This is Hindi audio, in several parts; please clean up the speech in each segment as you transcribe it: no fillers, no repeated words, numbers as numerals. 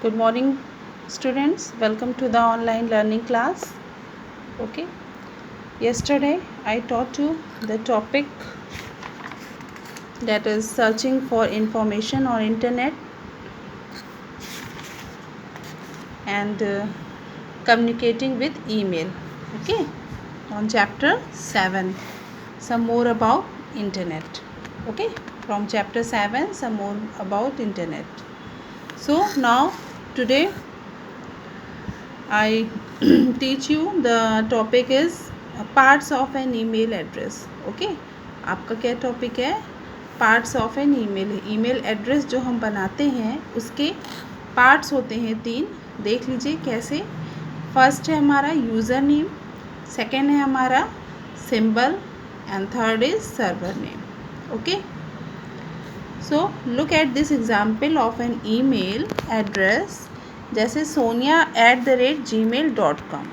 Good morning, students. Welcome to the online learning class. Okay. Yesterday I taught you the topic that is searching for information on internet and communicating with email. Okay. On chapter 7, some more about internet. Okay. From chapter 7, some more about internet. So now today I teach you the topic is parts of an email address. Okay, आपका क्या टॉपिक है? Parts of an email. Email address जो हम बनाते हैं उसके पार्ट्स होते हैं 3। देख लीजिए कैसे। फर्स्ट है हमारा यूज़र नेम, सेकेंड है हमारा symbol and third is server name. Okay, so look at this example of an email address जैसे sonia@gmail.com।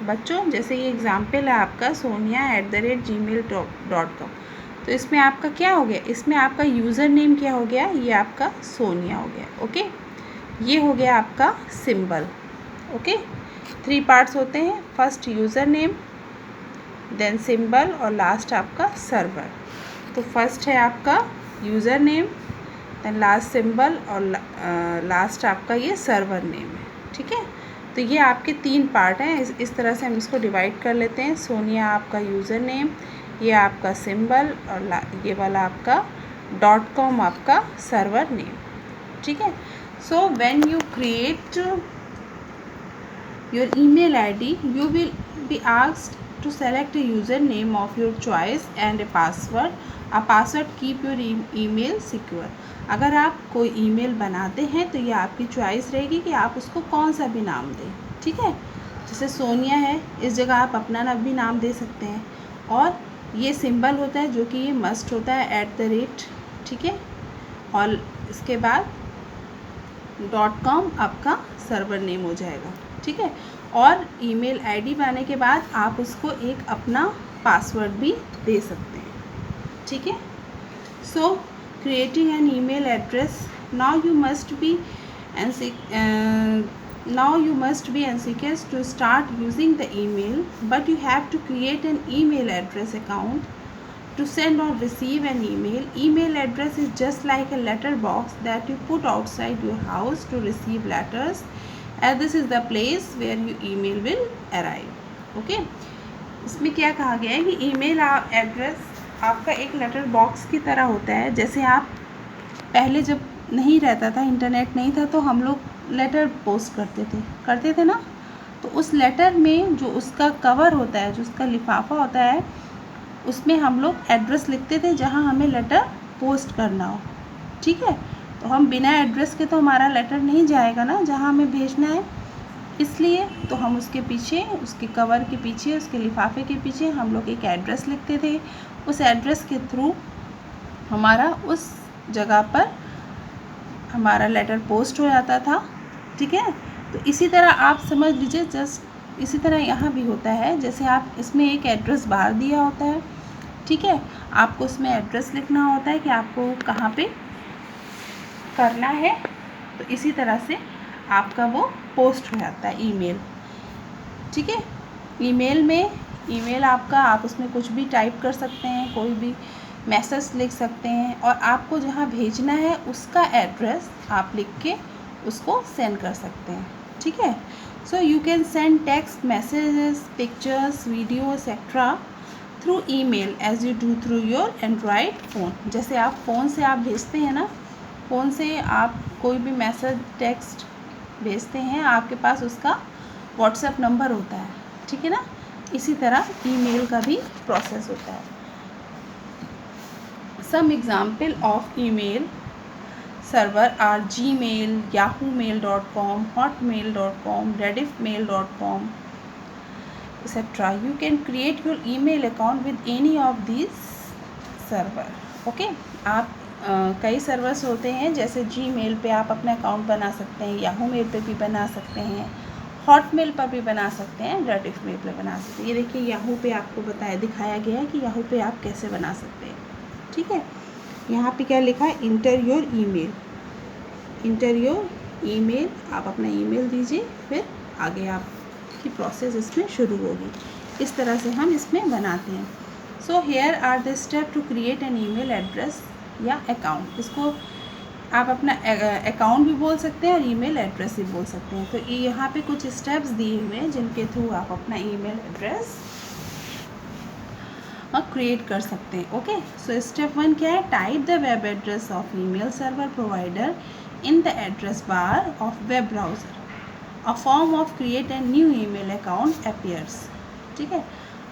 बच्चों जैसे ये एग्ज़ाम्पल है आपका sonia@gmail.com, तो इसमें आपका क्या हो गया? इसमें आपका यूज़र नेम क्या हो गया? ये आपका सोनिया हो गया। ओके, ये हो गया आपका सिंबल। ओके, 3 पार्ट्स होते हैं, first user name, then symbol और लास्ट आपका सर्वर। तो फर्स्ट है आपका user name, then last symbol और लास्ट आपका ये सर्वर नेम है। ठीक है, तो ये आपके 3 पार्ट हैं। इस तरह से हम इसको डिवाइड कर लेते हैं। सोनिया आपका यूज़र नेम, ये आपका सिंबल और ये वाला आपका .com आपका सर्वर नेम। ठीक है, so when you create your email ID you will be asked to select a username of your choice and a password keep your email secure। अगर आप कोई ईमेल बनाते हैं तो ये आपकी चॉइस रहेगी कि आप उसको कौन सा भी नाम दें। ठीक है, जैसे सोनिया है, इस जगह आप अपना भी नाम दे सकते हैं। और ये सिंबल होता है जो कि ये मस्ट होता है @ ठीक है, और इसके बाद .com आपका सर्वर नेम हो जाएगा। ठीक है, और ईमेल आईडी बनाने के बाद आप उसको एक अपना पासवर्ड भी दे सकते हैं। ठीक है, सो creating an email address, now you must be anxious to start using the email, but you have to create an email address account to send or receive an email. Email address is just like a letter box that you put outside your house to receive letters, as this is the place where your email will arrive। okay, इसमें क्या कहा गया है कि ईमेल एड्रेस आपका एक लेटर बॉक्स की तरह होता है। जैसे आप पहले जब नहीं रहता था, इंटरनेट नहीं था, तो हम लोग लेटर पोस्ट करते थे ना, तो उस लेटर में जो उसका कवर होता है, जो उसका लिफाफा होता है, उसमें हम लोग एड्रेस लिखते थे जहां हमें लेटर पोस्ट करना हो। ठीक है, तो हम बिना एड्रेस के तो हमारा लेटर नहीं जाएगा ना जहां हमें भेजना है, इसलिए तो हम उसके पीछे, उसके कवर के पीछे, उसके लिफाफे के पीछे हम लोग एक एड्रेस लिखते थे। उस एड्रेस के थ्रू हमारा उस जगह पर हमारा लेटर पोस्ट हो जाता था। ठीक है, तो इसी तरह आप समझ लीजिए, जस्ट इसी तरह यहाँ भी होता है। जैसे आप इसमें एक एड्रेस बाहर दिया होता है, ठीक है, आपको उसमें एड्रेस लिखना होता है कि आपको कहाँ पे करना है, तो इसी तरह से आपका वो पोस्ट हो जाता है ईमेल। ठीक है, ईमेल आपका, आप उसमें कुछ भी टाइप कर सकते हैं, कोई भी मैसेज लिख सकते हैं, और आपको जहाँ भेजना है उसका एड्रेस आप लिख के उसको सेंड कर सकते हैं। ठीक है, so you can send text messages, pictures, video etcetera through email as you do through your android phone. जैसे आप फ़ोन से आप भेजते हैं ना, फ़ोन से आप कोई भी मैसेज, टेक्स्ट भेजते हैं, आपके पास उसका व्हाट्सएप नंबर होता है। ठीक है ना, इसी तरह ईमेल का भी प्रोसेस होता है। Some example of email server are Gmail, yahoomail.com, hotmail.com, rediffmail.com, etc. You can create your email account with any of these server। Okay, आप कई सर्वर्स होते हैं, जैसे Gmail पे आप अपना अकाउंट बना सकते हैं, याहू पे भी बना सकते हैं, हॉटमेल पर भी बना सकते हैं, रेडिफमेल पर बना सकते हैं। ये देखिए याहू पे आपको दिखाया गया है कि याहू पे आप कैसे बना सकते हैं। ठीक है, यहाँ पे क्या लिखा है, इंटर योर ईमेल, आप अपना ईमेल दीजिए, फिर आगे आपकी प्रोसेस इसमें शुरू होगी। इस तरह से हम इसमें बनाते हैं। So here are the step to create an email address या अकाउंट। इसको आप अपना अकाउंट भी बोल सकते हैं और ईमेल एड्रेस भी बोल सकते हैं। तो यहाँ पे कुछ स्टेप्स दिए हुए हैं जिनके थ्रू आप अपना ईमेल एड्रेस क्रिएट कर सकते हैं। ओके, सो स्टेप 1 क्या है? Type the web address of email server provider in the address bar of web browser. A form of create an new email account appears. ठीक है,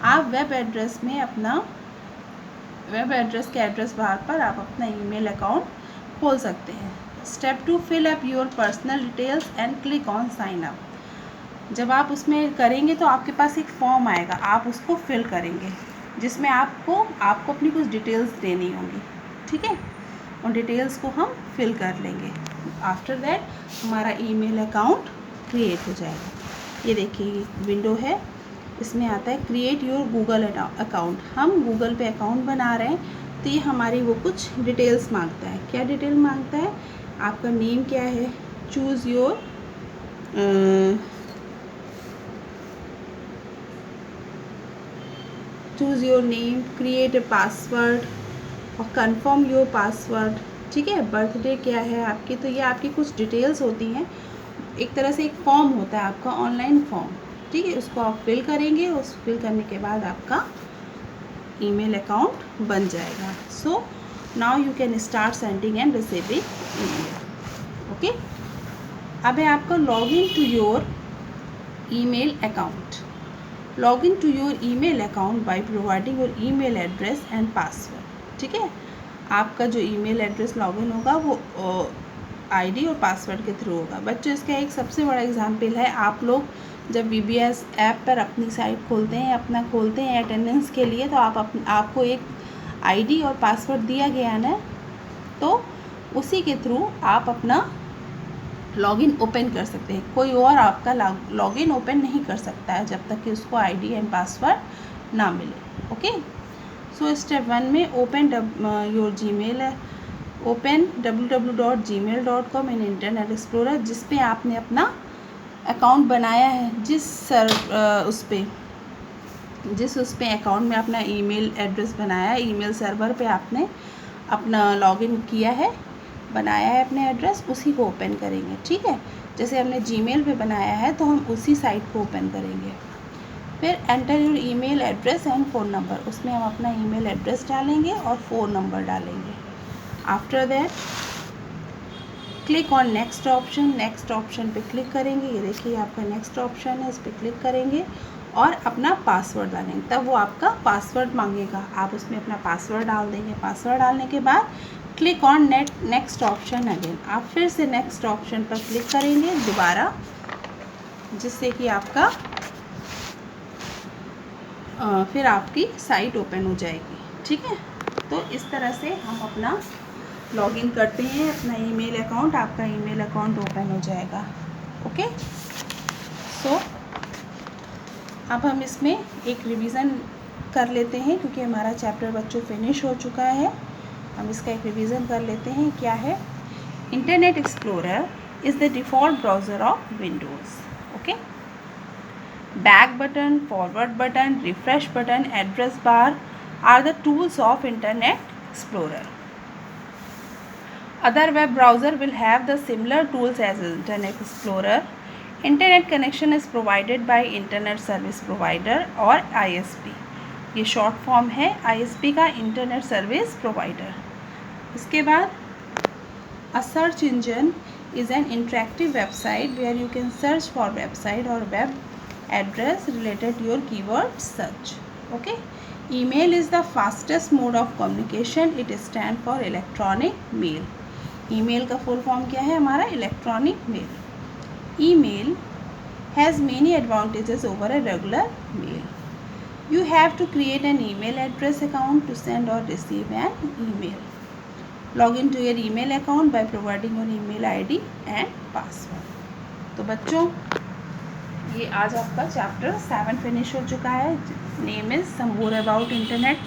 आप वेब एड्रेस में अपना वेब एड्रेस के एड्रेस बार पर आप अपना ईमेल अकाउंट खोल सकते हैं। Step 2, fill up your personal details and click on sign up. जब आप उसमें करेंगे तो आपके पास एक फॉर्म आएगा, आप उसको फिल करेंगे, जिसमें आपको अपनी कुछ डिटेल्स देनी होंगी। ठीक है, उन डिटेल्स को हम फिल कर लेंगे। आफ्टर दैट हमारा ईमेल अकाउंट क्रिएट हो जाएगा। ये देखिए विंडो है, इसमें आता है क्रिएट योर गूगल अकाउंट। हम गूगल पे अकाउंट बना रहे हैं, तो ये हमारी वो कुछ डिटेल्स मांगता है। क्या डिटेल मांगता है? आपका नेम क्या है, choose your name, create a password और कंफर्म योर पासवर्ड। ठीक है, बर्थडे क्या है आपकी, तो ये आपकी कुछ डिटेल्स होती हैं। एक तरह से एक फॉर्म होता है आपका, ऑनलाइन फॉर्म। ठीक है, उसको आप फिल करेंगे, उस फिल करने के बाद आपका ईमेल अकाउंट बन जाएगा। So now you can start sending and receiving email. Okay, अब है आपका log in to your email account. Log in to your email account by providing your email address and password. ठीक है, आपका जो ईमेल एड्रेस लॉगिन होगा वो आईडी और पासवर्ड के थ्रू होगा। बच्चों, इसका एक सबसे बड़ा एग्जाम्पल है, आप लोग जब VBS ऐप पर अपनी साइट खोलते हैं अटेंडेंस के लिए, तो आपको एक आईडी और पासवर्ड दिया गया ना, तो उसी के थ्रू आप अपना लॉगिन ओपन कर सकते हैं। कोई और आपका लॉगिन ओपन नहीं कर सकता है जब तक कि उसको आईडी एंड पासवर्ड ना मिले। ओके, सो स्टेप 1 में ओपन योर जीमेल है, ओपन www.gmail.com इन इंटरनेट एक्सप्लोरर। जिस पे आपने अपना अकाउंट बनाया है, उस पे अकाउंट में अपना ईमेल एड्रेस बनाया है, ईमेल सर्वर पे आपने अपना लॉगिन किया है, बनाया है अपने एड्रेस, उसी को ओपन करेंगे। ठीक है, जैसे हमने जीमेल पे बनाया है तो हम उसी साइट को ओपन करेंगे। फिर enter your email address and phone number, उसमें हम अपना ईमेल एड्रेस डालेंगे और फ़ोन नंबर डालेंगे। After that click on next option, next option पे क्लिक करेंगे। ये देखिए आपका नेक्स्ट ऑप्शन है, इस पर क्लिक करेंगे और अपना पासवर्ड डालेंगे। तब वो आपका पासवर्ड मांगेगा, आप उसमें अपना पासवर्ड डाल देंगे। पासवर्ड डालने के बाद click on next option again, आप फिर से नेक्स्ट ऑप्शन पर क्लिक करेंगे दोबारा, जिससे कि आपका फिर आपकी साइट ओपन हो जाएगी। ठीक है, तो इस तरह से हम अपना लॉगिन करते हैं अपना ईमेल अकाउंट, आपका ईमेल अकाउंट ओपन हो जाएगा। ओके, सो अब हम इसमें एक रिवीजन कर लेते हैं, क्योंकि हमारा चैप्टर बच्चों फिनिश हो चुका है। हम इसका एक रिवीजन कर लेते हैं। क्या है? Internet Explorer is the default browser of Windows. Okay, back button, forward button, refresh button, address bar are the tools of Internet Explorer. Other web browser will have the similar tools as Internet Explorer. Internet connection is provided by Internet Service Provider और ISP. ये शॉर्ट फॉर्म है ISP का, इंटरनेट सर्विस प्रोवाइडर। इसके बाद a search engine is an interactive website where you can search for website or web address related to your keyword search. Okay. Email is the fastest mode of communication. It stands for electronic mail. Email का फुल फॉर्म क्या है हमारा? Electronic mail. Email has many advantages over a regular mail. You have to create an email address account to send or receive an email. Log into your email account by providing your email ID and password. तो बच्चों, ये आज आपका चैप्टर 7 फिनिश हो चुका है। Name is some more about internet.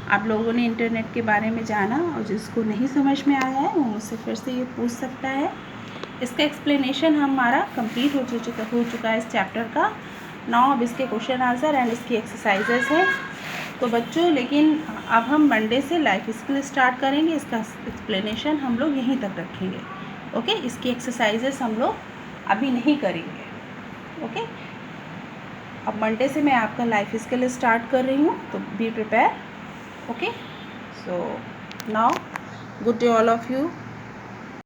आप लोगों ने इंटरनेट के बारे में जाना, और जिसको नहीं समझ में आया है वो मुझसे फिर से ये पूछ सकता है। इसका एक्सप्लेनेशन हमारा कंप्लीट हो चुका है इस चैप्टर का। नाउ अब इसके क्वेश्चन आंसर एंड इसकी एक्सरसाइजेस हैं। तो बच्चों लेकिन अब हम मंडे से लाइफ स्किल स्टार्ट करेंगे, इसका एक्सप्लेनेशन हम लोग यहीं तक रखेंगे। ओके, इसकी एक्सरसाइजेस हम लोग अभी नहीं करेंगे। ओके, अब मंडे से मैं आपका लाइफ स्किल स्टार्ट कर रही हूँ, तो be prepare. Okay, so now good day all of you.